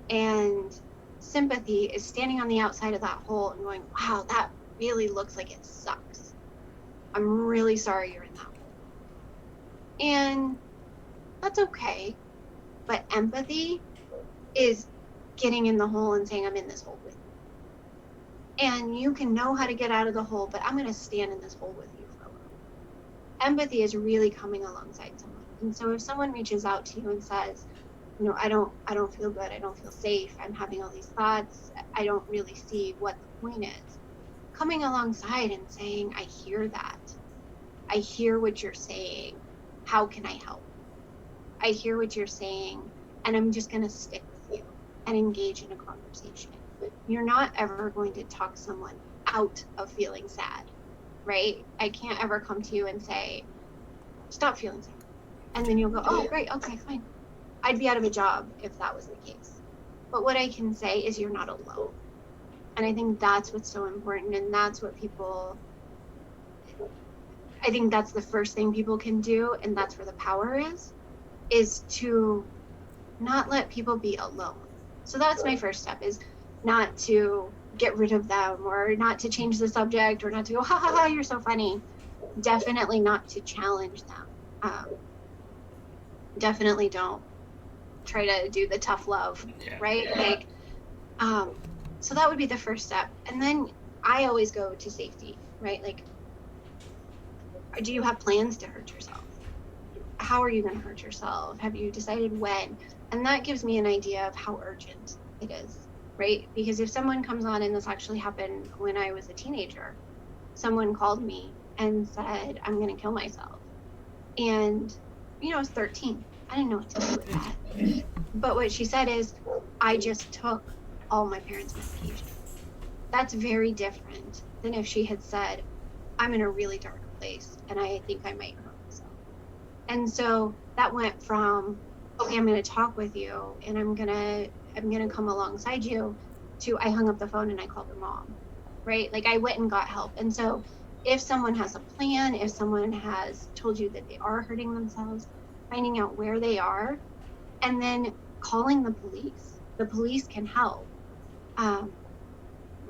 And sympathy is standing on the outside of that hole and going, wow, that really looks like it sucks. I'm really sorry you're in that hole. And that's okay. But empathy is getting in the hole and saying, I'm in this hole with you. And you can know how to get out of the hole, but I'm going to stand in this hole with you for a little. Empathy is really coming alongside someone. And so if someone reaches out to you and says, I don't feel good, I don't feel safe, I'm having all these thoughts, I don't really see what the point is, coming alongside and saying, I hear that. I hear what you're saying. How can I help? I hear what you're saying, and I'm just going to stick with you and engage in a conversation. You're not ever going to talk someone out of feeling sad, right? I can't ever come to you and say, stop feeling sad. And then you'll go, oh, great, okay, fine. I'd be out of a job if that was the case. But what I can say is you're not alone. And I think that's what's so important. And that's what I think that's the first thing people can do. And that's where the power is to not let people be alone. So that's my first step, is not to get rid of them, or not to change the subject, or not to go, ha ha ha, you're so funny. Definitely not to challenge them. Definitely don't try to do the tough love, right? Like, so that would be the first step. And then I always go to safety, right? Like, do you have plans to hurt yourself? How are you going to hurt yourself? Have you decided when? And that gives me an idea of how urgent it is, right? Because if someone comes on, and this actually happened when I was a teenager, someone called me and said, I'm going to kill myself. And, I was 13. I didn't know what to do with that. But what she said is, I just took all my parents' medication. That's very different than if she had said, I'm in a really dark place and I think I might hurt myself. And so that went from, okay, I'm going to talk with you and I'm going to come alongside you, to I hung up the phone and I called her mom, right? Like, I went and got help. And so if someone has a plan, if someone has told you that they are hurting themselves, finding out where they are, and then calling the police can help.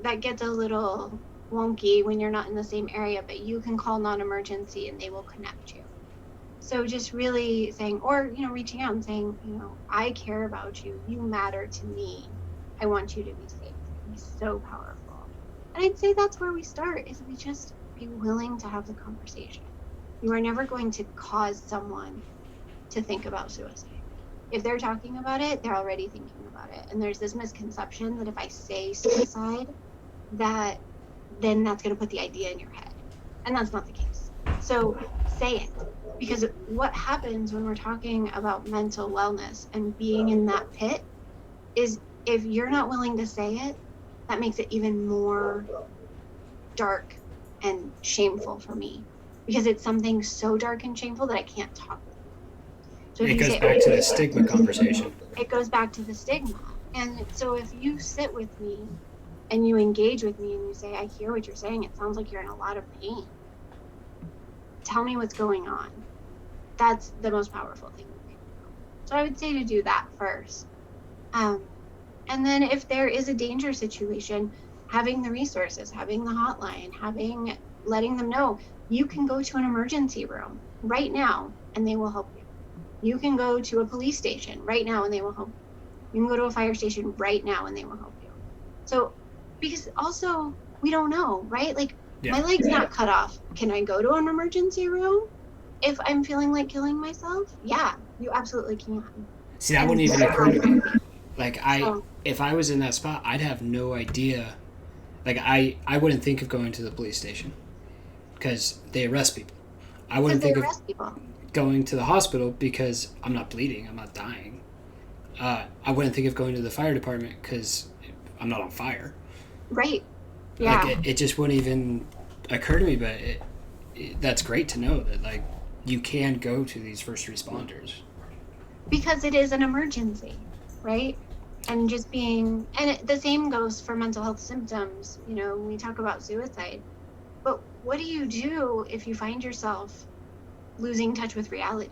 That gets a little wonky when you're not in the same area, but you can call non-emergency and they will connect you. So just really saying, or, reaching out and saying, I care about you. You matter to me. I want you to be safe. It's so powerful. And I'd say that's where we start, is we just be willing to have the conversation. You are never going to cause someone to think about suicide. If they're talking about it, they're already thinking about it. And there's this misconception that if I say suicide, that then that's going to put the idea in your head. And that's not the case. So say it. Because what happens when we're talking about mental wellness and being in that pit is, if you're not willing to say it, that makes it even more dark and shameful for me, because it's something so dark and shameful that I can't talk with you. So it goes back to the stigma conversation. It goes back to the stigma. And so if you sit with me and you engage with me and you say, I hear what you're saying, it sounds like you're in a lot of pain. Tell me what's going on. That's the most powerful thing we can do. So I would say to do that first. And then if there is a danger situation, having the resources, having the hotline, letting them know, you can go to an emergency room right now and they will help you. You can go to a police station right now and they will help you. You can go to a fire station right now and they will help you. So, because also we don't know, right? Like, my leg's not cut off. Can I go to an emergency room if I'm feeling like killing myself? Yeah, you absolutely can. See, that wouldn't even occur to me. Like, if I was in that spot, I'd have no idea. Like, I wouldn't think of going to the police station because they arrest people. I wouldn't think of going to the hospital because I'm not bleeding, I'm not dying. I wouldn't think of going to the fire department because I'm not on fire. Right. Yeah. Like, it just wouldn't even occur to me, but that's great to know that, like, you can go to these first responders. Because it is an emergency, right? And just being, and the same goes for mental health symptoms. We talk about suicide, but what do you do if you find yourself losing touch with reality.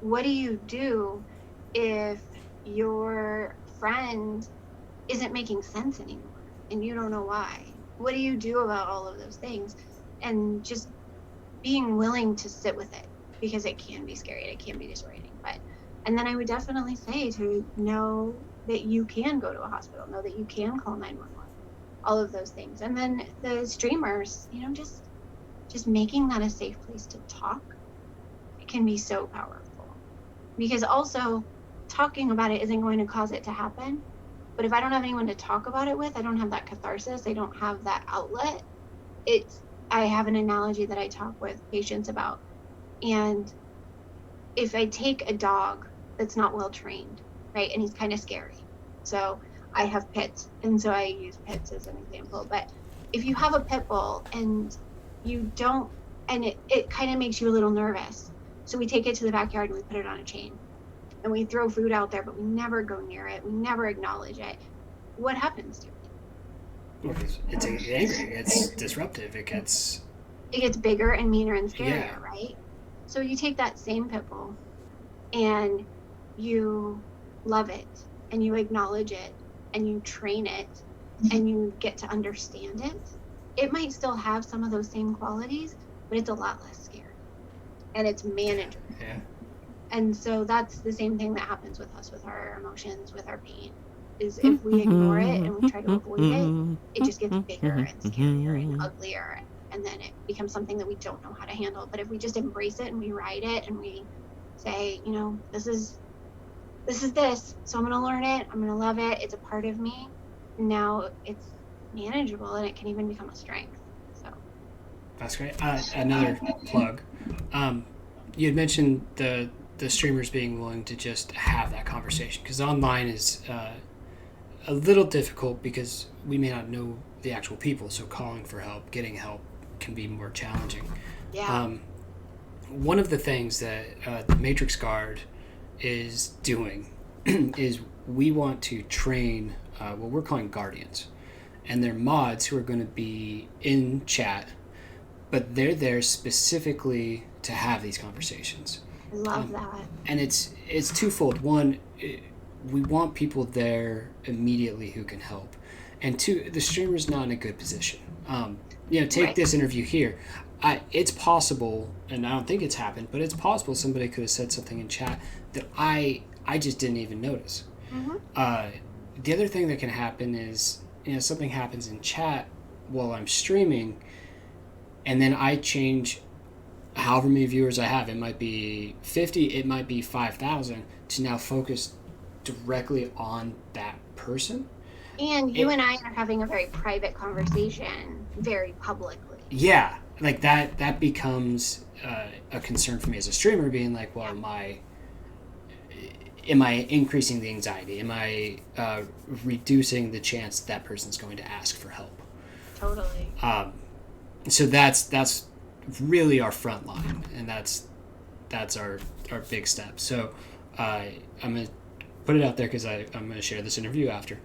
What do you do if your friend isn't making sense anymore and you don't know why? What do you do about all of those things? And just being willing to sit with it, because it can be scary, it can be disorienting. And then I would definitely say to know that you can go to a hospital, know that you can call 911, all of those things. And then the streamers, just making that a safe place to talk, it can be so powerful, because also talking about it isn't going to cause it to happen. But if I don't have anyone to talk about it with, I don't have that catharsis, I don't have that outlet. I have an analogy that I talk with patients about. And if I take a dog that's not well trained, right, and he's kind of scary. So I have pits, and so I use pits as an example. But if you have a pit bull and you don't, and it kind of makes you a little nervous. So we take it to the backyard and we put it on a chain. And we throw food out there, but we never go near it. We never acknowledge it. What happens to it? Well, it's angry. It's disruptive. It gets bigger and meaner and scarier, Yeah. right? So you take that same pit bull and you love it and you acknowledge it and you train it and you get to understand it. It might still have some of those same qualities, but it's a lot less scary and it's manageable. Yeah. And so that's the same thing that happens with us, with our emotions, with our pain, is if we ignore it and we try to avoid it, it just gets bigger and scarier and uglier. And then it becomes something that we don't know how to handle. But if we just embrace it and we ride it and we say, this is this, so I'm going to learn it. I'm going to love it. It's a part of me. Now it's manageable and it can even become a strength. So That's great. Another plug. You had mentioned the streamers being willing to just have that conversation, because online is a little difficult because we may not know the actual people. So calling for help, getting help can be more challenging. yeah. One of the things that the Matrix Guard is doing is we want to train what we're calling guardians, and they're mods who are going to be in chat, but they're there specifically to have these conversations. I love that. And it's twofold. One, we want people there immediately who can help, and two, the streamer's not in a good position. Take Right. this interview here. It's possible, and I don't think it's happened, but it's possible somebody could have said something in chat that I just didn't even notice. Mm-hmm. The other thing that can happen is, something happens in chat while I'm streaming, and then I change however many viewers I have. It might be 50, it might be 5,000, to now focus directly on that person. And you and I are having a very private conversation very publicly. Yeah, like that becomes a concern for me as a streamer, being like, well, am I increasing the anxiety? Am I reducing the chance that person's going to ask for help? Totally. So that's really our front line, and that's our big step. So I'm going to put it out there because I'm going to share this interview after.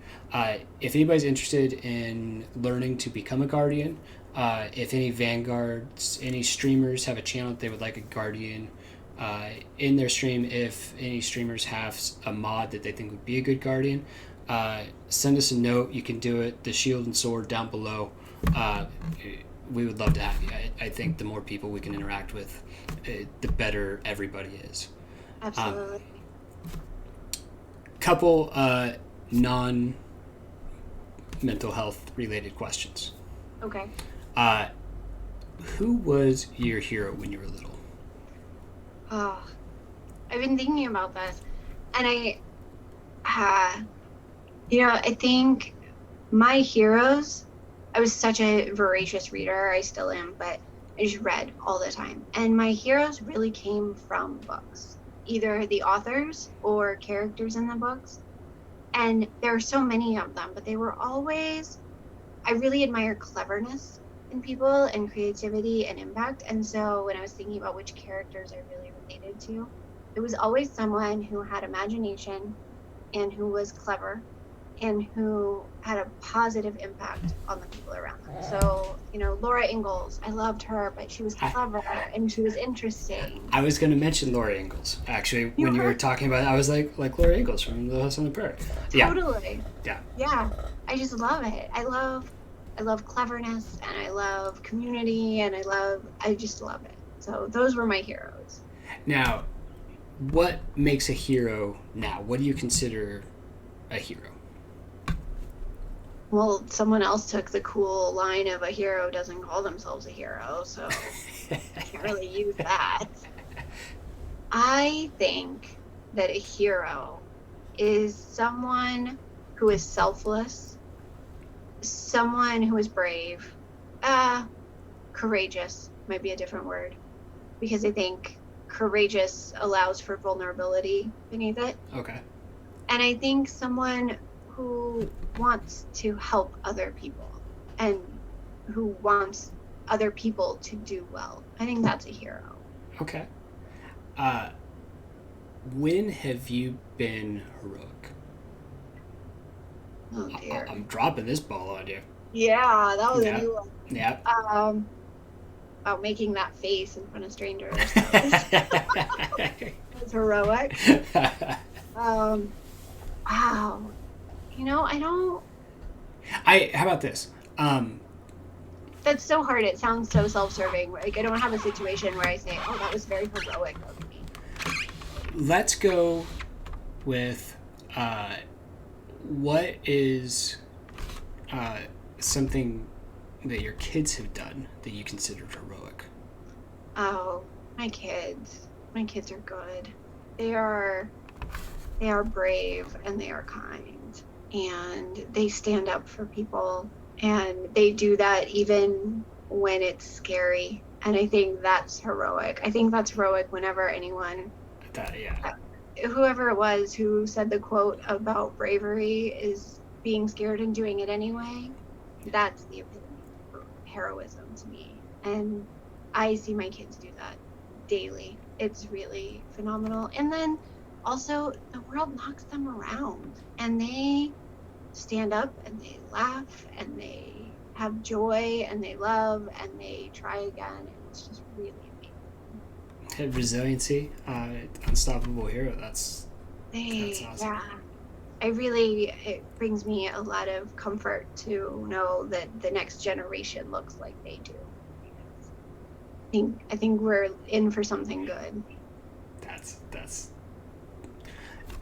If anybody's interested in learning to become a guardian, if any Vanguards, any streamers have a channel that they would like a guardian in their stream, if any streamers have a mod that they think would be a good guardian, send us a note. You can do it. The shield and sword down below. We would love to have you. I think the more people we can interact with, the better everybody is. Absolutely. Couple non-mental health related questions. Okay. Who was your hero when you were little? Oh, I've been thinking about this, and I think my heroes, I was such a voracious reader, I still am, but I just read all the time. And my heroes really came from books, either the authors or characters in the books. And there are so many of them, but they were always, I really admire cleverness in people and creativity and impact. And so when I was thinking about which characters I really related to, it was always someone who had imagination and who was clever and who had a positive impact on the people around them. So, Laura Ingalls. I loved her, but she was I, clever and she was interesting. I was going to mention Laura Ingalls actually You when you were heard talking about it. I was like Laura Ingalls from The House on the Prairie. Yeah, totally. yeah. Yeah. I just love it. I love cleverness and I love community and I just love it. So those were my heroes. Now, what makes a hero now? What do you consider a hero? Well, someone else took the cool line of a hero doesn't call themselves a hero, so I can't really use that. I think that a hero is someone who is selfless, someone who is brave, courageous might be a different word, because I think courageous allows for vulnerability beneath it. Okay. And I think someone who wants to help other people and who wants other people to do well. I think that's a hero. Okay. Uh, when have you been heroic? Oh dear. I'm dropping this ball on you. Yeah, that was a Yeah. new one. Yeah. About making that face in front of strangers. That was heroic. Wow. I don't. How about this? That's so hard. It sounds so self-serving. Like I don't have a situation where I say, "Oh, that was very heroic of me." Let's go with what is something that your kids have done that you considered heroic? Oh, my kids. My kids are good. They are brave and they are kind and they stand up for people and they do that even when it's scary. And I think that's heroic. I think that's heroic whenever anyone, Yeah. whoever it was who said the quote about bravery is being scared and doing it anyway. That's the epitome of heroism to me. And I see my kids do that daily. It's really phenomenal. And then also, the world knocks them around and they stand up and they laugh and they have joy and they love and they try again. And it's just really amazing. Resiliency, unstoppable hero. That's awesome. Yeah. It brings me a lot of comfort to know that the next generation looks like they do. I think we're in for something good. That's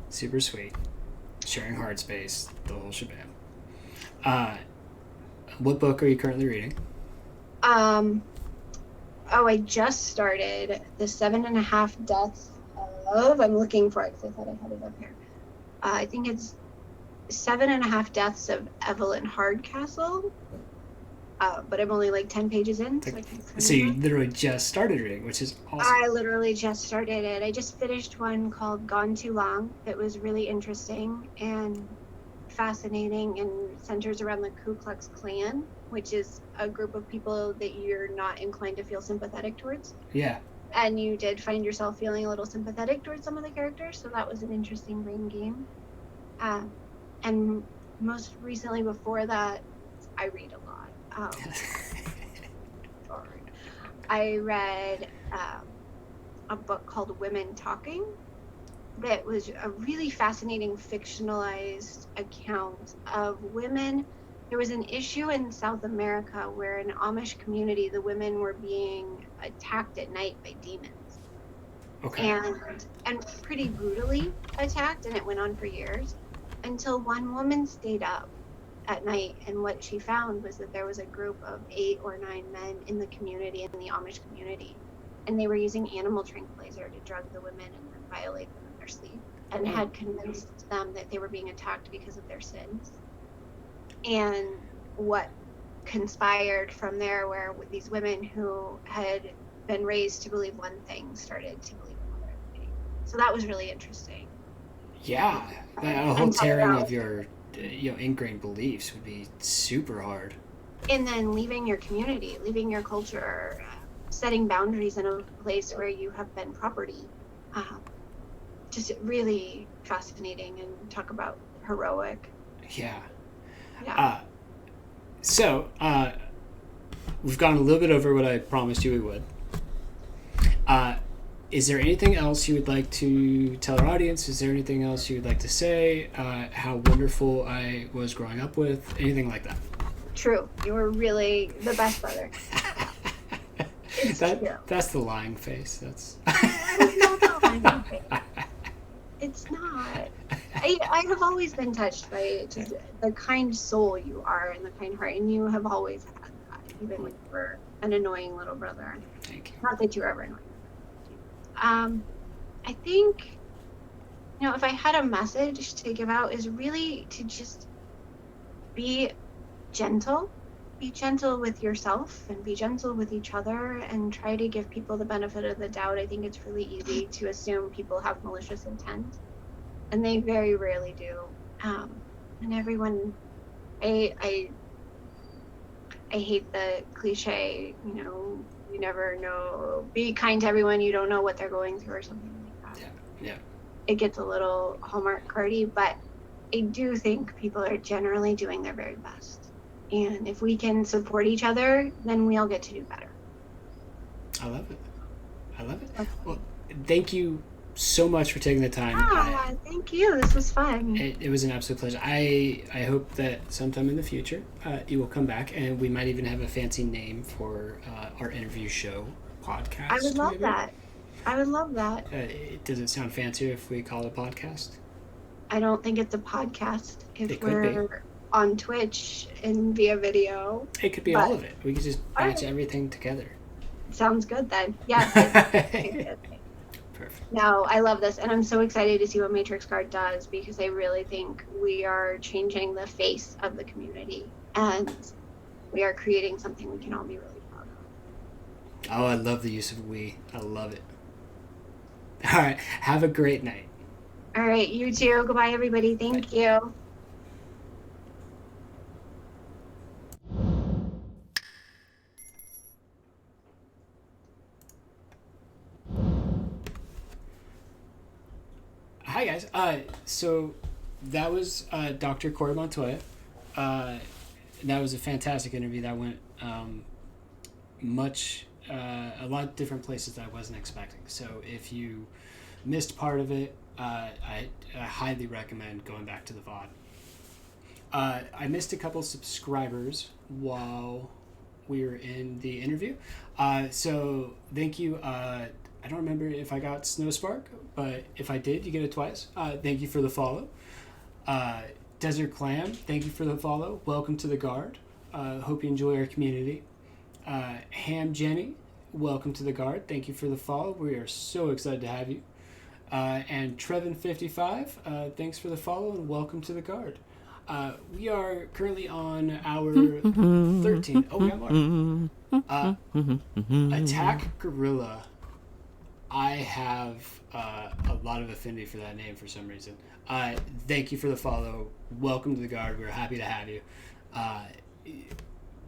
super sweet. Sharing heart space, the whole shebang. What book are you currently reading? I just started The 7.5 Deaths of. I'm looking for it because I thought I had it up here. I think it's 7.5 Deaths of Evelyn Hardcastle. But I'm only like 10 pages in. So you literally just started reading, which is awesome. I literally just started it. I just finished one called Gone Too Long. It was really interesting and fascinating and centers around the Ku Klux Klan, which is a group of people that you're not inclined to feel sympathetic towards. Yeah. And you did find yourself feeling a little sympathetic towards some of the characters, so that was an interesting brain game. And most recently before that, I read a lot. I read a book called Women Talking that was a really fascinating fictionalized account of women. There was an issue in South America where in Amish community, the women were being attacked at night by demons. Okay. And pretty brutally attacked, and it went on for years until one woman stayed up at night, and what she found was that there was a group of 8 or 9 men in the community, in the Amish community, and they were using animal tranquilizer to drug the women and then violate them in their sleep, and had convinced them that they were being attacked because of their sins. And what conspired from there, where these women who had been raised to believe one thing started to believe another thing. So that was really interesting. Yeah, a whole tearing of your ingrained beliefs would be super hard. And then leaving your community, leaving your culture, setting boundaries in a place where you have been property. Just really fascinating, and talk about heroic. Yeah. Yeah. So, we've gone a little bit over what I promised you we would. Is there anything else you would like to tell our audience? Is there anything else you would like to say? How wonderful I was growing up with? Anything like that? True. You were really the best brother. It's true. That's the lying face. That's not the lying face. It's not. I have always been touched by just the kind soul you are and the kind heart, and you have always had that, even when you were an annoying little brother. Thank you. Not that you were ever annoying. I think, if I had a message to give out, is really to just be gentle. Be gentle with yourself and be gentle with each other, and try to give people the benefit of the doubt. I think it's really easy to assume people have malicious intent, and they very rarely do. And everyone, I hate the cliche, you never know, be kind to everyone, you don't know what they're going through, or something like that. Yeah. It gets a little Hallmark cardy, but I do think people are generally doing their very best. And if we can support each other, then we all get to do better. I love it. Well, thank you so much for taking the time. Thank you. This was fun. It was an absolute pleasure. I hope that sometime in the future you will come back, and we might even have a fancy name for our interview show podcast. I would love that. Does it sound fancier if we call it a podcast? I don't think it's a podcast if we're on Twitch and via video. It could be all of it. We could just batch everything together. Sounds good then. Yes. Perfect. No, I love this, and I'm so excited to see what Matrix Guard does, because I really think we are changing the face of the community, and we are creating something we can all be really proud of. Oh, I love the use of we. I love it. All right. Have a great night. All right. You too. Goodbye, everybody. Thank you. Hi guys. So that was Dr. Corey Montoya. That was a fantastic interview. That went a lot of different places that I wasn't expecting. So if you missed part of it, I highly recommend going back to the VOD. I missed a couple subscribers while we were in the interview. So thank you. I don't remember if I got Snowspark, but if I did, you get it twice. Thank you for the follow. Desert Clam, thank you for the follow. Welcome to the Guard. Hope you enjoy our community. Ham Jenny, welcome to the Guard. Thank you for the follow. We are so excited to have you. And Trevin55, thanks for the follow and welcome to the Guard. We are currently on hour 13. Oh, we got more. Attack Gorilla. I have a lot of affinity for that name for some reason. Thank you for the follow. Welcome to the Guard. We're happy to have you.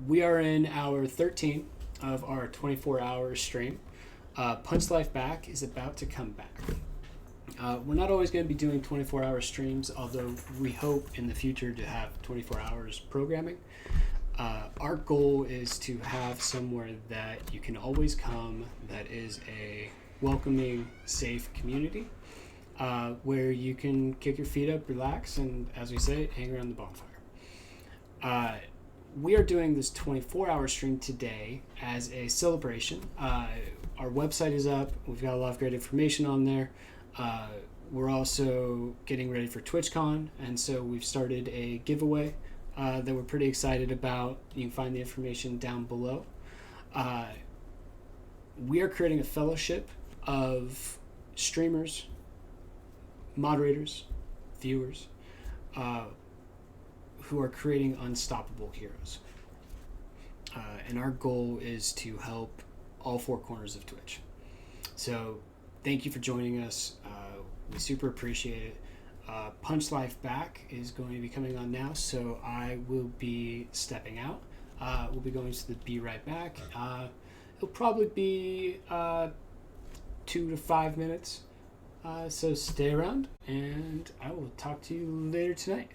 We are in hour 13 of our 24-hour stream. Punch Life Back is about to come back. We're not always going to be doing 24-hour streams, although we hope in the future to have 24 hours programming. Our goal is to have somewhere that you can always come that is a welcoming, safe community where you can kick your feet up, relax, and, as we say, hang around the bonfire. We are doing this 24-hour stream today as a celebration. Our website is up. We've got a lot of great information on there. We're also getting ready for TwitchCon, and so we've started a giveaway that we're pretty excited about. You can find the information down below. We are creating a fellowship of streamers, moderators, viewers, who are creating unstoppable heroes. And our goal is to help all four corners of Twitch. So thank you for joining us. We super appreciate it. Punch Life Back is going to be coming on now, so I will be stepping out. We'll be going to the Be Right Back. It'll probably be 2 to 5 minutes, so stay around, and I will talk to you later tonight.